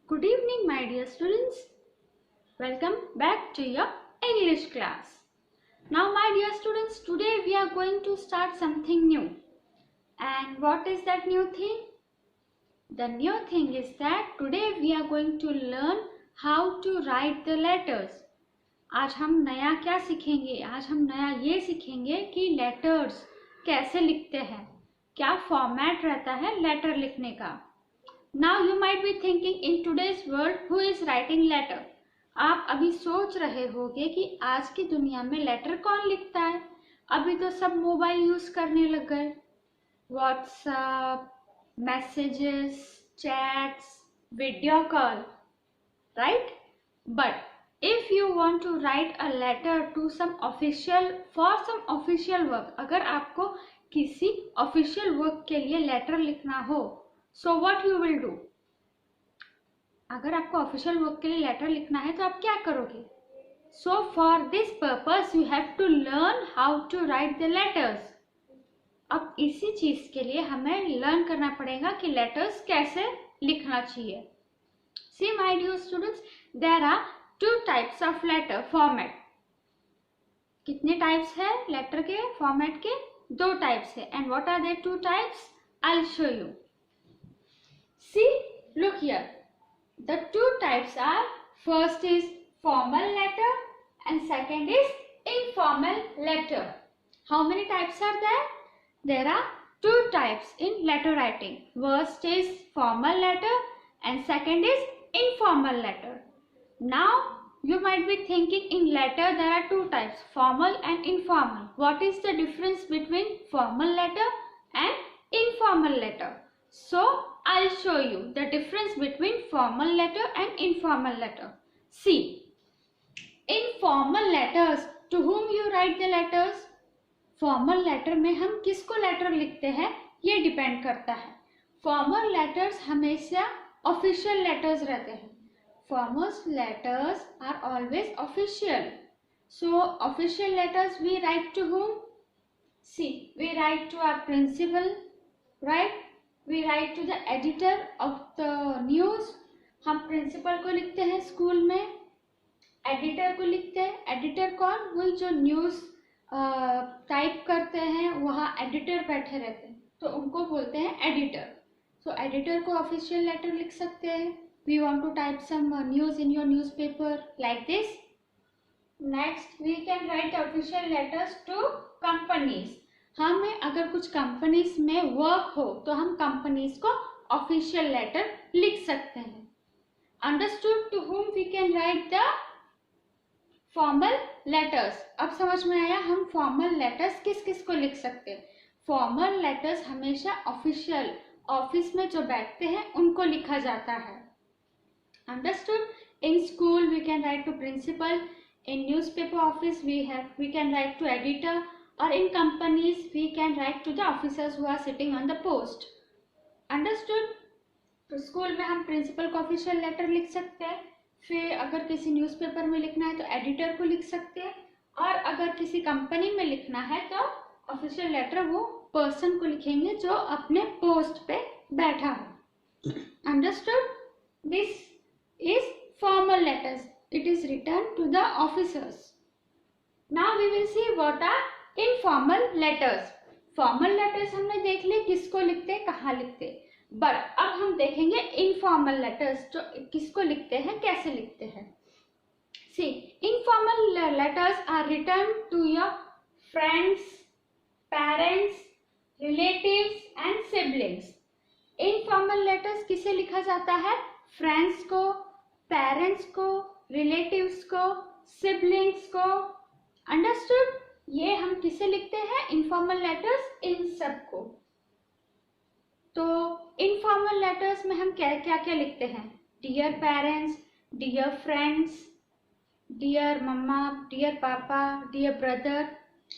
Good evening, my dear students. Welcome back to your English class. Now, my dear students, today we are going to start something new. And what is that new thing? The new thing is that today we are going to learn how to write the letters. आज हम नया क्या सीखेंगे? आज हम नया ये सीखेंगे कि लेटर्स कैसे लिखते हैं, क्या फॉर्मेट रहता है लेटर लिखने का. Now you might be thinking in today's world who is writing letter? आप अभी सोच रहे होंगे कि आज की दुनिया में लेटर कौन लिखता है. अभी तो सब मोबाइल यूज करने लग गए. WhatsApp, messages, chats, video call, right? But if you want to write a letter to some official for some official work, अगर आपको किसी ऑफिशियल वर्क के लिए लेटर लिखना हो, so what you will do? अगर आपको ऑफिशियल वर्क के लिए लेटर लिखना है तो आप क्या करोगे? So for this purpose you have to learn how to write the letters. अब इसी चीज के लिए हमें लर्न करना पड़ेगा कि लेटर्स कैसे लिखना चाहिए. See my dear students, there are two types of letter format. कितने टाइप्स है लेटर के फॉर्मेट के? दो टाइप्स है. And what are the two types? I'll show you. See, look here. The two types are, first is formal letter and second is informal letter. How many types are there? There are two types in letter writing. First is formal letter and second is informal letter. Now you might be thinking in letter there are two types, formal and informal. What is the difference between formal letter and informal letter? So I'll show you the difference between formal letter and informal letter. See, in formal letters, to whom you write the letters? Formal letter में हम किसको letter लिखते हैं ये depend करता है. Formal letters हमेशा official letters रहते हैं. Formal letters are always official. So official letters we write to whom? See, we write to our principal, right? We write to the editor of the news. हम principal को लिखते हैं school में, editor को लिखते हैं. एडिटर कौन? वही जो न्यूज़ टाइप करते हैं, वहाँ एडिटर बैठे रहते हैं तो उनको बोलते हैं एडिटर. सो एडिटर को ऑफिशियल लेटर लिख सकते हैं. We want to type some news in your newspaper like this. Next we can write official letters to companies. हमें अगर कुछ कंपनीज में वर्क हो तो हम कंपनीज को ऑफिशियल लेटर लिख सकते हैं. Understood? To whom we can write the formal letters. अब समझ में आया हम फॉर्मल लेटर्स किस किस को लिख सकते हैं. फॉर्मल लेटर्स हमेशा ऑफिशियल ऑफिस में जो बैठते हैं उनको लिखा जाता है. Understood? In school we can write to principal. In newspaper office we can write to editor. Or in companies we can write to the officers who are sitting on the post. Understood? तो school में हम principal को official letter लिख सकते हैं. फिर अगर किसी न्यूज़पेपर में लिखना है तो एडिटर को लिख सकते हैं. और अगर किसी कंपनी में लिखना है तो ऑफिशियल लेटर वो पर्सन को लिखेंगे जो अपने पोस्ट पे बैठा हो. Understood? This is formal letters. It is return to the officers. Now we will see what are informal letters. Formal letters हमने देख लिए किसको लिखते हैं, कहाँ लिखते हैं. बट अब हम देखेंगे इनफॉर्मल लेटर्स जो किसको लिखते हैं, कैसे लिखते हैं. See, informal letters are written to your friends, parents, relatives and siblings. Informal letters किसे लिखा जाता है? फ्रेंड्स को, पेरेंट्स को, रिलेटिव्स को, सिबलिंग्स को. अंडरस्टूड? ये हम किसे लिखते हैं इनफॉर्मल लेटर्स? इन सब को. तो इनफॉर्मल लेटर्स में हम क्या क्या क्या लिखते हैं? Dear parents, dear friends, dear mamma, dear papa, dear brother.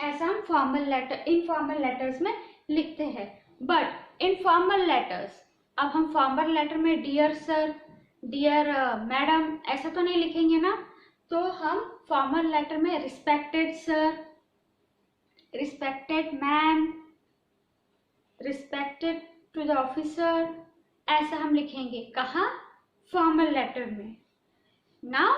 ऐसा हम फॉर्मल लेटर इनफॉर्मल लेटर्स में लिखते हैं. बट इनफॉर्मल लेटर्स, अब हम फॉर्मल लेटर में डियर सर, डियर मैडम ऐसा तो नहीं लिखेंगे ना. तो हम फॉर्मल लेटर में respected sir, respected ma'am, respected to the officer ऐसा हम लिखेंगे. कहाँ? फॉर्मल लेटर में। Now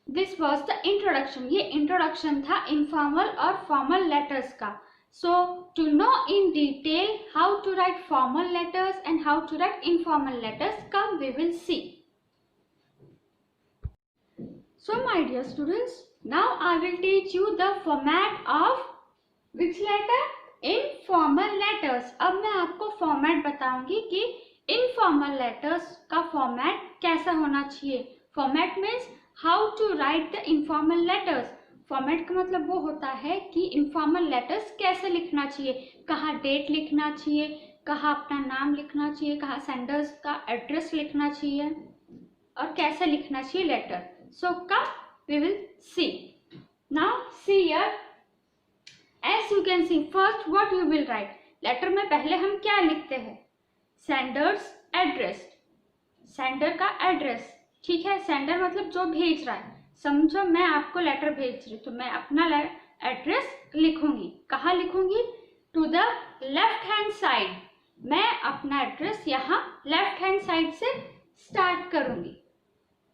this was the introduction, ये इंट्रोडक्शन था इनफॉर्मल और फॉर्मल लेटर्स का। So to know in detail how to write formal letters and how to write informal letters, come we will see. So my dear students, now I will teach you the format of which letter? Informal letters. अब मैं आपको format बताऊंगी कि informal letters का format कैसा होना चाहिए। Format means how to write the informal letters. Format का मतलब वो होता है कि इनफॉर्मल लेटर्स कैसे लिखना चाहिए, कहाँ डेट लिखना चाहिए, कहाँ अपना नाम लिखना चाहिए, कहाँ सेंडर्स का एड्रेस लिखना चाहिए और कैसे लिखना चाहिए letter. So come, we will see. Now see here, as you can see, first what you will write. Letter में पहले हम क्या लिखते हैं? सेंडर्स एड्रेस, सेंडर का एड्रेस, ठीक है। सेंडर मतलब जो भेज रहा है। समझो मैं आपको लेटर भेज रही हूँ तो मैं अपना एड्रेस लिखूंगी। कहाँ लिखूंगी? To the left hand side. मैं अपना एड्रेस यहाँ लेफ्ट हैंड साइड से स्टार्ट करूंगी।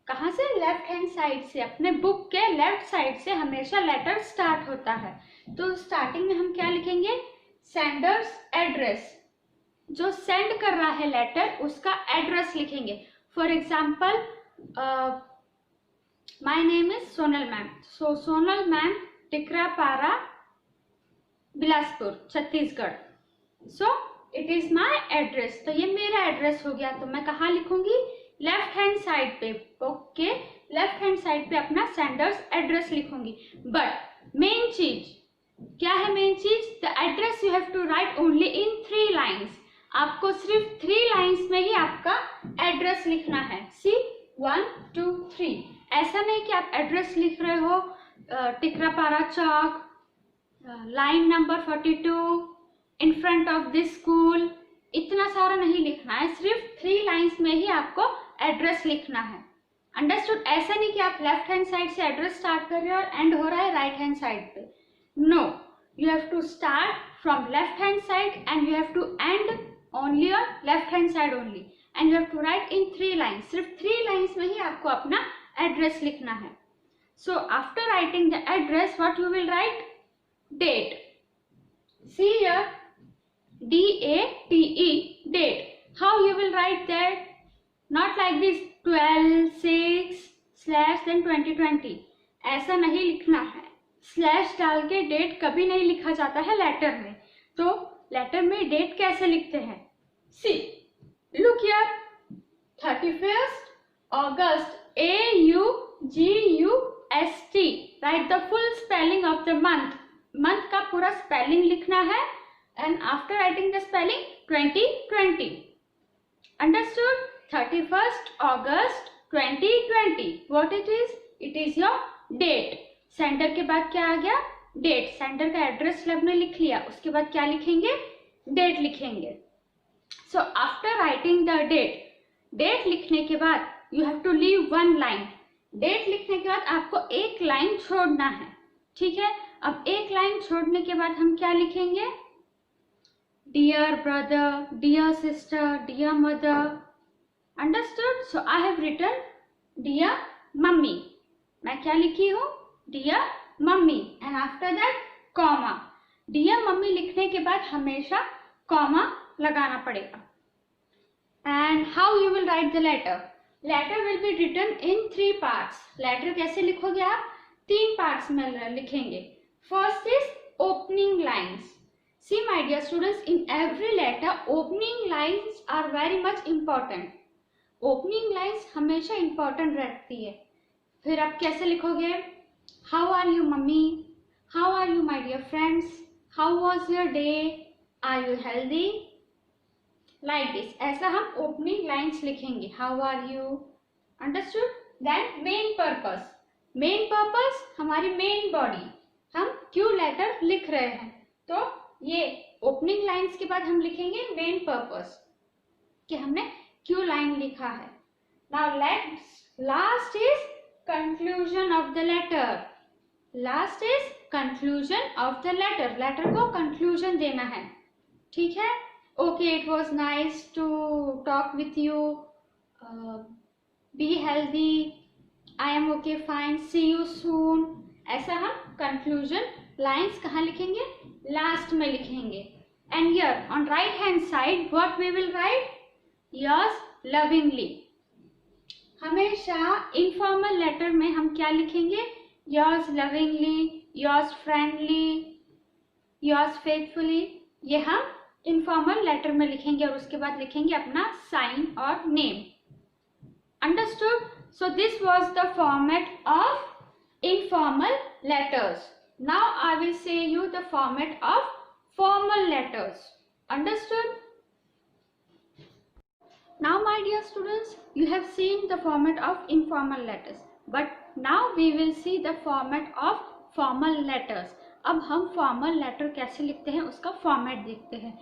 कहाँ से? लेफ्ट हैंड साइड से। अपने बुक के लेफ्ट साइड से हमेशा लेटर स्टार्ट होता है। तो स्टार्टिंग में हम क्या लिखेंगे? सेंडर्स एड्रेस, जो सेंड कर रहा है लेटर उसका एड्रेस लिखेंगे। For example my name is Sonal ma'am, so Sonal ma'am, Tikrapara, Bilaspur, Chhattisgarh. So it is my address. तो ये मेरा एड्रेस हो गया। तो मैं कहाँ लिखूंगी? लेफ्ट हैंड साइड पे, ओके, लेफ्ट हैंड साइड पे अपना सेंडर्स एड्रेस लिखूंगी। बट मेन चीज क्या है? मेन चीज, the address you have to write only in 3 lines. आपको सिर्फ 3 लाइन्स में ही आपका एड्रेस लिखना है। सी 1 2 3। ऐसा नहीं कि आप एड्रेस लिख रहे हो Tikrapara Chowk, line number 42, in front of this school. इतना सारा नहीं लिखना है, सिर्फ 3 लाइन्स में ही आपको एड्रेस लिखना है। अंडरस्टूड? ऐसा नहीं कि आप लेफ्ट हैंड साइड से एड्रेस स्टार्ट कर रहे हो और एंड हो रहा है राइट हैंड साइड पे। No, you have to start from left hand side and you have to end only on left hand side only, and you have to write in 3 lines. सिर्फ 3 lines में ही आपको अपना address लिखना है। So after writing the address, what you will write? Date. See here, DATE, date. How you will write that? Not like this 12/6 / then 2020. ऐसा नहीं लिखना है। स्लैश डाल के डेट कभी नहीं लिखा जाता है लेटर में। तो लेटर में डेट कैसे लिखते हैं? See, look here, 31st August, AUGUST. Write the full spelling of the month. Month का पूरा स्पेलिंग लिखना है। And after writing the spelling, 2020. Understood? 31st August 2020. What it is? It is your date. Sender के बाद क्या आ गया? Date. Sender का address आपने लिख लिया, उसके बाद क्या लिखेंगे? डेट लिखेंगे। So after writing the date, date लिखने के बाद you have to leave 1 line. Date लिखने के बाद आपको 1 लाइन छोड़ना है, ठीक है। अब 1 लाइन छोड़ने के बाद हम क्या लिखेंगे? Dear brother, dear sister, dear mother. Understood? So I have written dear mummy. मैं क्या लिखी हूँ? Dear mummy. And after that, comma. Dear mummy लिखने के बाद हमेशा comma लगाना पड़ेगा। And how you will write the letter? Letter will be written in 3 parts. Letter कैसे लिखोगे आप? 3 parts में लिखेंगे। First is opening lines. See my dear students, in every letter opening lines are very much important. Opening lines हमेशा important रहती है। फिर आप कैसे लिखोगे? How are you mummy? How are you my dear friends? How was your day? Are you healthy? Like this. ऐसा हम opening lines लिखेंगे। How are you? Understood? Then main purpose. Main purpose हमारी main body। हम क्यों letter लिख रहे हैं, तो ये ओपनिंग लाइंस के बाद हम लिखेंगे मेन पर्पस, कि हमने क्यों लाइन लिखा है। Now last is conclusion of the letter. Last is conclusion of the letter. Letter को कंक्लूजन देना है, ठीक है। Okay, it was nice to talk with you. Be healthy, I am okay fine, see you soon. ऐसा हम conclusion lines कहाँ लिखेंगे? Last में लिखेंगे। And here on right hand side what we will write? Yours lovingly. हमेशा informal letter में हम क्या लिखेंगे? Yours lovingly, yours friendly, yours faithfully. ये हम इनफॉर्मल लेटर में लिखेंगे और उसके बाद लिखेंगे अपना साइन और name. Understood? So this was the format of informal letters. Now I will say you the format of formal letters. Understood? Now my dear students, you have seen the format of informal letters, but now we will see the format of formal letters. अब हम formal letter कैसे लिखते हैं उसका format देखते हैं.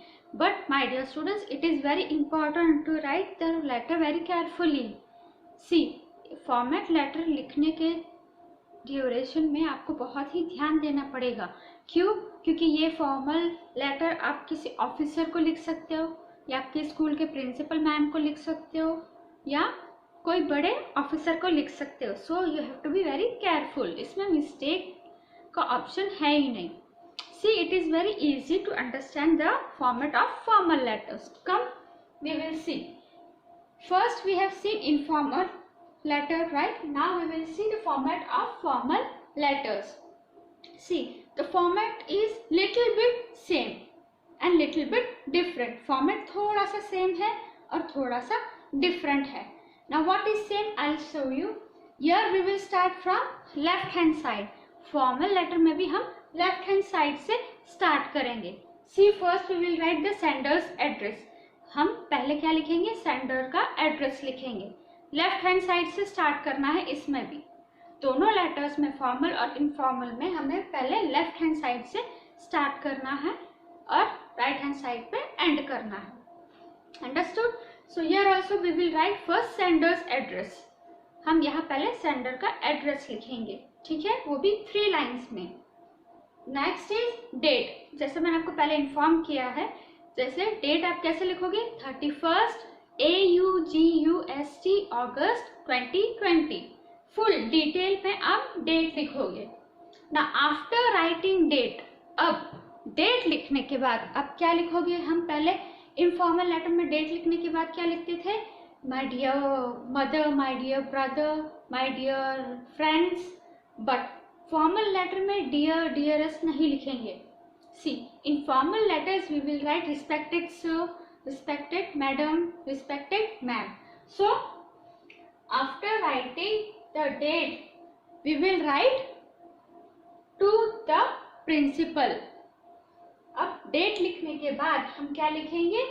But my dear students, it is very important to write the letter very carefully. See, format letter लिखने के ड्यूरेशन में आपको बहुत ही ध्यान देना पड़ेगा. क्यों? क्योंकि ये फॉर्मल लेटर आप किसी ऑफिसर को लिख सकते हो, या आपके स्कूल के प्रिंसिपल मैम को लिख सकते हो, या कोई बड़े ऑफिसर को लिख सकते हो. So you have to be very careful. इसमें मिस्टेक का ऑप्शन है ही नहीं. See, it is very easy to understand the format of formal letters. Come we will see. First we have seen informal letter, right? Now we will see the format of formal letters. See, the format is little bit same and little bit different. Format थोड़ा सा same है और थोड़ा सा different है. Now what is same? I'll show you. Here we will start from left hand side. Formal letter में भी हम left hand side से start करेंगे. See, first we will write the sender's address. हम पहले क्या लिखेंगे? sender का address लिखेंगे. लेफ्ट हैंड साइड से स्टार्ट करना है. इसमें भी दोनों लेटर्स में, फॉर्मल और इनफॉर्मल में, हमें पहले लेफ्ट हैंड साइड से स्टार्ट करना है और राइट हैंड साइड पे एंड करना है. Understood? So here also we will write first sender's address. हम यहाँ पहले सेंडर का एड्रेस लिखेंगे. ठीक है? वो भी 3 लाइन्स में. Next is date. जैसे मैंने आपको पहले इन्फॉर्म किया है, जैसे डेट आप कैसे लिखोगे? 31 AUGUST अगस्त 2020. फुल डिटेल में आप डेट लिखोगे ना. आफ्टर राइटिंग डेट, अब डेट लिखने के बाद अब क्या लिखोगे? हम पहले इनफॉर्मल लेटर में डेट लिखने के बाद क्या लिखते थे? My dear mother, my dear brother, my dear friends. But formal letter में डियर, डियरेस्ट नहीं लिखेंगे. See, in formal letters we will write respected sir, respected madam, respected ma'am. So after writing the date, we will write to the principal. अब date लिखने के बाद हम क्या लिखेंगे?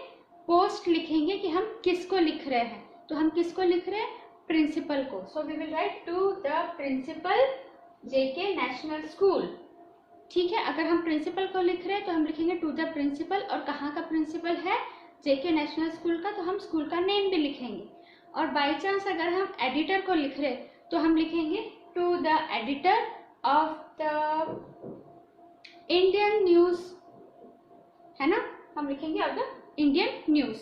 पोस्ट लिखेंगे कि हम किसको लिख रहे हैं. तो हम किसको लिख रहे हैं? प्रिंसिपल को. So we will write to the principal JK national school. ठीक है? अगर हम प्रिंसिपल को लिख रहे हैं तो हम लिखेंगे टू द प्रिंसिपल. और कहाँ का प्रिंसिपल है? JK नेशनल स्कूल का. तो हम स्कूल का नेम भी लिखेंगे. और बाई चांस अगर हम एडिटर को लिख रहे तो हम लिखेंगे to the editor of the Indian news. है ना? हम लिखेंगे of the Indian news.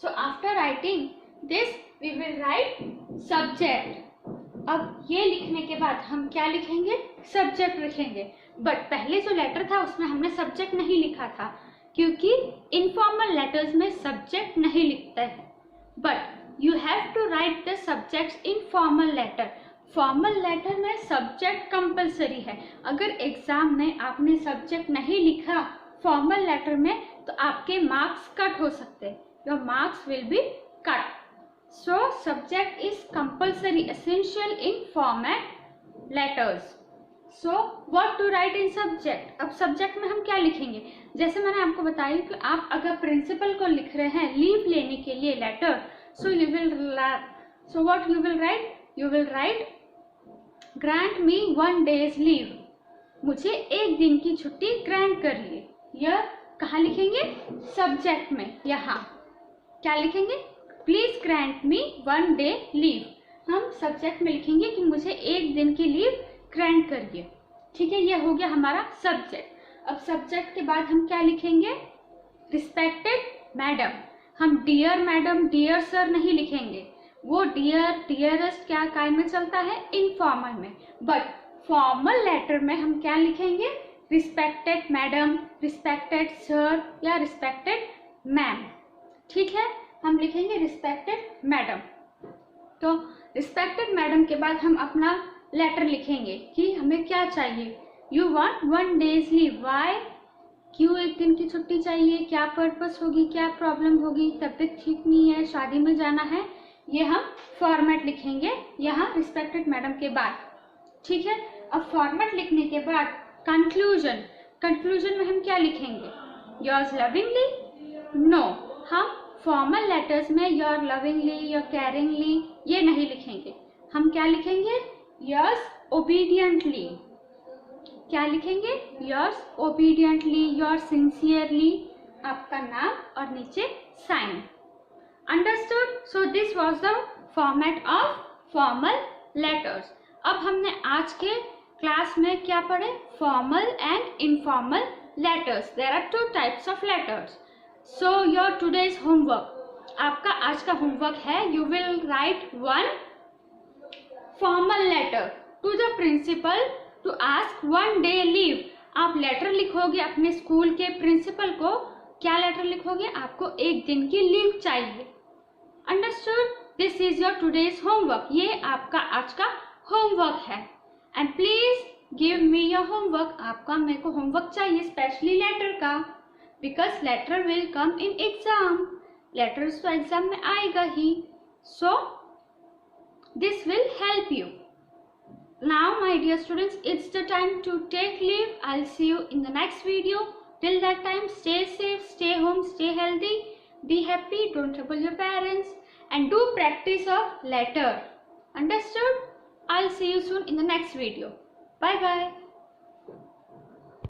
So after writing this we will write subject. अब ये लिखने के बाद हम क्या लिखेंगे? सब्जेक्ट लिखेंगे. बट पहले जो लेटर था उसमें हमने सब्जेक्ट नहीं लिखा था, क्योंकि इनफॉर्मल लेटर्स में सब्जेक्ट नहीं लिखता है. But you have to write the subjects in formal letter. Formal letter में सब्जेक्ट कंपलसरी है. अगर एग्जाम में आपने सब्जेक्ट नहीं लिखा फॉर्मल लेटर में तो आपके मार्क्स कट हो सकते हैं. Your marks will be cut. So subject is compulsory, essential in format letters. So what to write in subject. अब सब्जेक्ट में हम क्या लिखेंगे? जैसे मैंने आपको बताया कि आप अगर प्रिंसिपल को लिख रहे हैं लीव लेने के लिए letter, so you will what you will write? You will write grant me 1 days leave. मुझे 1 दिन की छुट्टी ग्रांट करिए. यह कहाँ लिखेंगे? सब्जेक्ट में. यहाँ क्या लिखेंगे? Please grant me 1 day leave. हम सब्जेक्ट में लिखेंगे कि मुझे 1 दिन की लीव ग्रांट करिए. ठीक है? ये हो गया हमारा सब्जेक्ट. अब सब्जेक्ट के बाद हम क्या लिखेंगे? Respected madam. हम डियर मैडम, डियर सर नहीं लिखेंगे. वो डियर, डियरेस्ट क्या काइंड में चलता है, इनफॉर्मल में। बट फॉर्मल लेटर में हम क्या लिखेंगे, रिस्पेक्टेड मैडम, रिस्पेक्टेड सर या रिस्पेक्टेड मैम। ठीक है, हम लिखेंगे रिस्पेक्टेड मैडम। तो रिस्पेक्टेड मैडम के बाद हम अपना लेटर लिखेंगे कि हमें क्या चाहिए। You want 1 days leave, why, क्यों 1 दिन की छुट्टी चाहिए, क्या पर्पस होगी, क्या प्रॉब्लम होगी, तबीयत ठीक नहीं है, शादी में जाना है, ये हम फॉर्मेट लिखेंगे यहाँ रिस्पेक्टेड मैडम के बाद। ठीक है, अब फॉर्मेट लिखने के बाद कंक्लूजन, कंक्लूजन में हम क्या लिखेंगे, योर्स लविंगली, नो, हम फॉर्मल लेटर्स में योर लविंगली, योर केयरिंगली ये नहीं लिखेंगे। हम क्या लिखेंगे, योर्स ओबीडियंटली। क्या लिखेंगे, योर्स ओबीडियंटली, योर सिंसियरली, आपका नाम और नीचे sign. Understood? So this was the format of formal letters. अब हमने आज के क्लास में क्या पढ़े, formal and informal letters. There are 2 types of letters. So your today's homework, आपका आज का होमवर्क है, you will write 1 formal letter to the principal to ask 1 day leave. आप लेटर लिखोगे अपने स्कूल के प्रिंसिपल को, क्या लेटर लिखोगे, आपको 1 दिन की लीव चाहिए। Understood? This is your today's homework, ये आपका आज का होमवर्क है। And please give me your homework, आपका मेरे को होमवर्क चाहिए, स्पेशली लेटर का, because letter will come in exam, letters तो एग्जाम में आएगा ही। सो दिस विल हेल्प यू। Now my dear students, it's the time to take leave. I'll see you in the next video. Till that time, stay safe, stay home, stay healthy, be happy, don't trouble your parents, and do practice of letter. Understood? I'll see you soon in the next video. Bye bye.